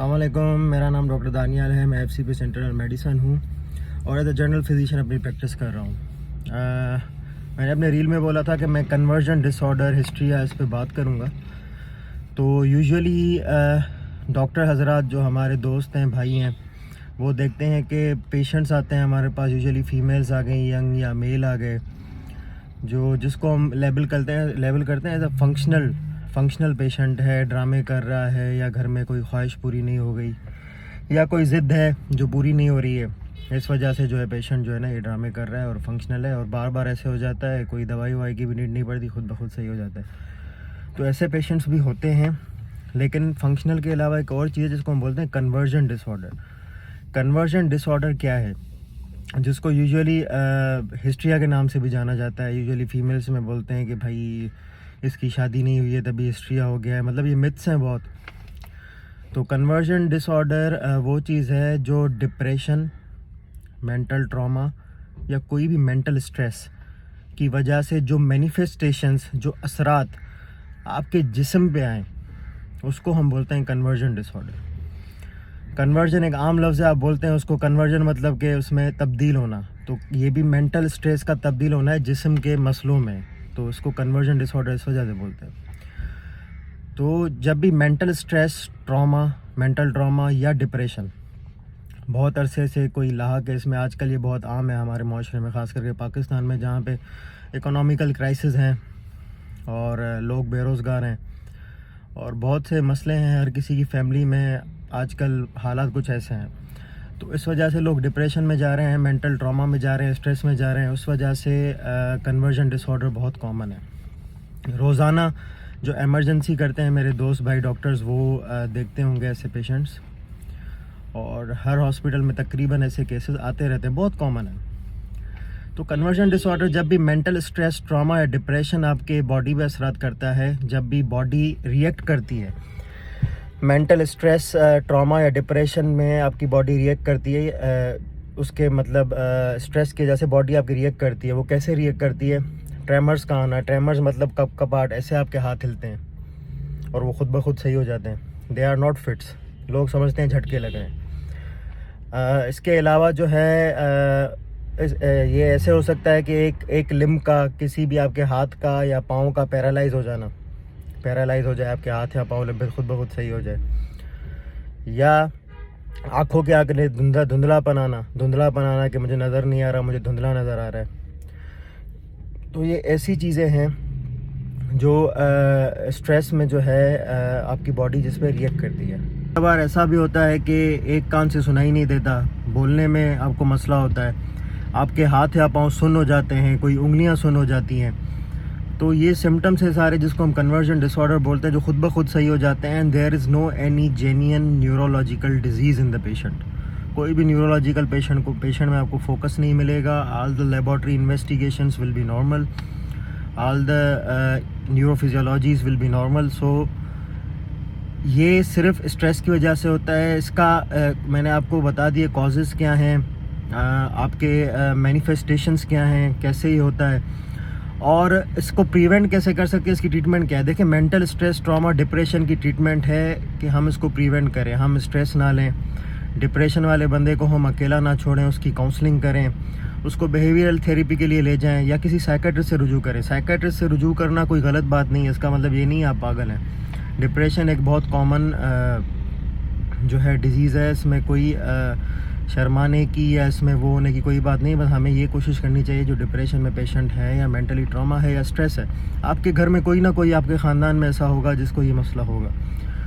अस्सलाम वालेकुम। मेरा नाम डॉक्टर दानियाल है। मैं एफसी पे सेंट्रल मेडिसन हूँ और एज अ जनरल फिजिशियन अपनी प्रैक्टिस कर रहा हूँ। मैंने अपने रील में बोला था कि मैं कन्वर्जन डिसऑर्डर हिस्ट्री या इस पे बात करूँगा। तो यूजुअली डॉक्टर हजरात जो हमारे दोस्त हैं, भाई हैं, वो देखते हैं कि पेशेंट्स आते हैं हमारे पास, यूजुअली फ़ीमेल्स आ गई, यंग या मेल आ गए, जो जिसको हम लेबल करते हैं एज अ फंक्शनल पेशेंट है, ड्रामे कर रहा है या घर में कोई ख्वाहिश पूरी नहीं हो गई या कोई ज़िद है जो पूरी नहीं हो रही है, इस वजह से जो है पेशेंट जो है ना ये ड्रामे कर रहा है और फंक्शनल है और बार बार ऐसे हो जाता है, कोई दवाई ववाई की भी नीड नहीं पड़ती, खुद ब खुद सही हो जाता है। तो ऐसे पेशेंट्स भी होते हैं। लेकिन फंक्शनल के अलावा एक और चीज़ है जिसको हम बोलते हैं कन्वर्जन डिसऑर्डर। कन्वर्जन डिसऑर्डर क्या है? जिसको यूजुअली हिस्ट्रिया के नाम से भी जाना जाता है। यूजुअली फीमेल्स में बोलते हैं कि भाई इसकी शादी नहीं हुई है तभी हिस्ट्रिया हो गया है, मतलब ये मिथ्स हैं बहुत। तो कन्वर्जन डिसऑर्डर वो चीज़ है जो डिप्रेशन, मेंटल ट्रॉमा या कोई भी मेंटल स्ट्रेस की वजह से जो मैनिफेस्टेशंस, जो असरात आपके जिस्म पे आए, उसको हम बोलते हैं कन्वर्जन डिसऑर्डर। कन्वर्जन एक आम लफ्ज़ है, आप बोलते हैं उसको कन्वर्जन, मतलब कि उसमें तब्दील होना। तो ये भी मेंटल स्ट्रेस का तब्दील होना है जिस्म के मसलों में, तो उसको कन्वर्जन डिसऑर्डर इस वजह से बोलते हैं। तो जब भी मेंटल स्ट्रेस, मेंटल ट्रॉमा या डिप्रेशन बहुत अरसे से कोई लाहा के, इसमें आजकल ये बहुत आम है हमारे माशरे में, ख़ास करके पाकिस्तान में, जहाँ पे इकोनॉमिकल क्राइसिस हैं और लोग बेरोज़गार हैं और बहुत से मसले हैं हर किसी की फैमिली में। आजकल हालात कुछ ऐसे हैं, तो इस वजह से लोग डिप्रेशन में जा रहे हैं, मेंटल ट्रॉमा में जा रहे हैं, स्ट्रेस में जा रहे हैं। उस वजह से कन्वर्जन डिसऑर्डर बहुत कॉमन है। रोज़ाना जो एमरजेंसी करते हैं मेरे दोस्त भाई डॉक्टर्स, वो देखते होंगे ऐसे पेशेंट्स, और हर हॉस्पिटल में तकरीबन ऐसे केसेस आते रहते हैं, बहुत कॉमन है। तो कन्वर्जन डिसऑर्डर जब भी मेंटल स्ट्रेस, ट्रॉमा या डिप्रेशन आपके बॉडी पे असरात करता है, जब भी बॉडी रिएक्ट करती है, मेंटल स्ट्रेस, ट्रॉमा या डिप्रेशन में आपकी बॉडी रिएक्ट करती है, उसके मतलब स्ट्रेस की वजह से बॉडी आपकी रिएक्ट करती है। वो कैसे रिएक्ट करती है? ट्रेमर्स का आना। ट्रेमर्स मतलब कपकपाहट, ऐसे आपके हाथ हिलते हैं और वो खुद ब खुद सही हो जाते हैं। दे आर नॉट फिट्स, लोग समझते हैं झटके लग रहे हैं। इसके अलावा जो है ये ऐसे हो सकता है कि एक लिम्ब का, किसी भी आपके हाथ का या पाँव का पैरालाइज हो जाना, पैरालाइज हो जाए आपके हाथ या पाँव, लिम्ब खुद ब खुद सही हो जाए। या आँखों के आगे धुंधलापन आना कि मुझे नज़र नहीं आ रहा, मुझे धुंधला नज़र आ रहा है। तो ये ऐसी चीज़ें हैं जो स्ट्रेस में जो है आपकी बॉडी जिस पे रिएक्ट करती है। कई बार ऐसा भी होता है कि एक कान से सुनाई नहीं देता, बोलने में आपको मसला होता है, आपके हाथ या पाँव सुन्न हो जाते हैं, कोई उंगलियां सुन्न हो जाती हैं। तो ये सिम्टम्स है सारे जिसको हम कन्वर्जन डिसऑर्डर बोलते हैं, जो खुद ब खुद सही हो जाते हैं। And there is no any genuine neurological disease in the patient. कोई भी न्यूरोलॉजिकल पेशेंट में आपको फोकस नहीं मिलेगा। All the laboratory investigations will be normal, all the neurophysiologies will be normal. So ये सिर्फ स्ट्रेस की वजह से होता है। इसका मैंने आपको बता दिए कॉजेज़ क्या हैं, आपके मैनिफेस्टेशंस क्या हैं, कैसे ये होता है और इसको प्रिवेंट कैसे कर सकते हैं, इसकी ट्रीटमेंट क्या है। देखिए, मेंटल स्ट्रेस, ट्रॉमा, डिप्रेशन की ट्रीटमेंट है कि हम इसको प्रिवेंट करें, हम स्ट्रेस ना लें। डिप्रेशन वाले बंदे को हम अकेला ना छोड़ें, उसकी काउंसलिंग करें, उसको बिहेवियरल थेरेपी के लिए ले जाएं या किसी साइकेट्रिस्ट से रुजू करें। साइकेट्रिस्ट से रुजू करना कोई गलत बात नहीं है, इसका मतलब ये नहीं आप पागल हैं। डिप्रेशन एक बहुत कॉमन जो है डिजीज़ है, इसमें कोई शर्माने की या इसमें वो होने की कोई बात नहीं। बस हमें ये कोशिश करनी चाहिए, जो डिप्रेशन में पेशेंट है या मेंटली ट्रॉमा है या स्ट्रेस है, आपके घर में कोई ना कोई आपके ख़ानदान में ऐसा होगा जिसको ये मसला होगा,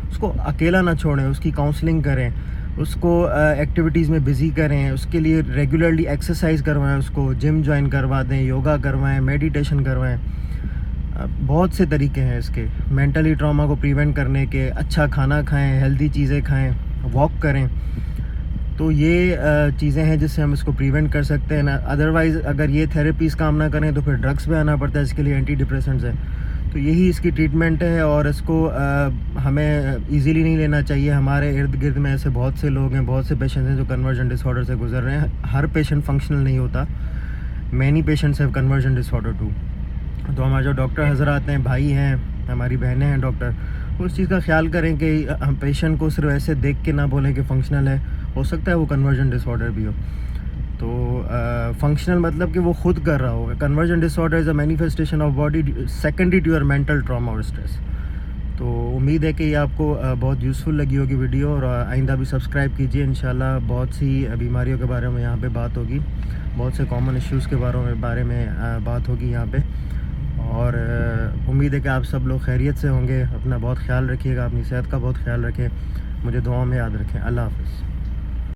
उसको अकेला ना छोड़ें, उसकी काउंसलिंग करें, उसको एक्टिविटीज़ में बिज़ी करें, उसके लिए रेगुलरली एक्सरसाइज करवाएं, उसको जिम ज्वाइन करवा दें, योगा करवाएं, मेडिटेशन करवाएं। बहुत से तरीके हैं इसके मेंटली ट्रॉमा को प्रिवेंट करने के। अच्छा खाना खाएं, हेल्दी चीज़ें खाएं, वॉक करें। तो ये चीज़ें हैं जिससे हम इसको प्रिवेंट कर सकते हैं ना। अदरवाइज़ अगर ये थेरेपीज़ काम ना करें तो फिर ड्रग्स पे आना पड़ता है, इसके लिए एंटी डिप्रेसेंट्स है। तो यही इसकी ट्रीटमेंट है और इसको हमें इजीली नहीं लेना चाहिए। हमारे इर्द गिर्द में ऐसे बहुत से लोग हैं, बहुत से पेशेंट्स हैं जो कन्वर्जन डिसऑर्डर से गुजर रहे हैं। हर पेशेंट फंक्शनल नहीं होता, many patients have conversion disorder too. तो हमारे जो डॉक्टर हजरात हैं, भाई हैं, हमारी बहनें हैं डॉक्टर, उस चीज़ का ख्याल करें कि हम पेशेंट को सिर्फ ऐसे देख के ना बोलें कि फंक्शनल है, हो सकता है वो कन्वर्जन डिसऑर्डर भी हो। तो फंक्शनल मतलब कि वो खुद कर रहा होगा। Conversion disorder is a manifestation of body secondary to your mental trauma और स्ट्रेस। तो उम्मीद है कि ये आपको बहुत यूज़फुल लगी होगी वीडियो, और आइंदा भी सब्सक्राइब कीजिए। इंशाल्लाह बहुत सी बीमारियों के बारे में यहाँ पे बात होगी, बहुत से कॉमन इश्यूज़ के बारे में बात होगी यहाँ पे। और उम्मीद है कि आप सब लोग खैरियत से होंगे। अपना बहुत ख्याल रखिएगा, अपनी सेहत का बहुत ख्याल रखें, मुझे दुआओं में याद रखें। अल्लाह हाफ़िज़।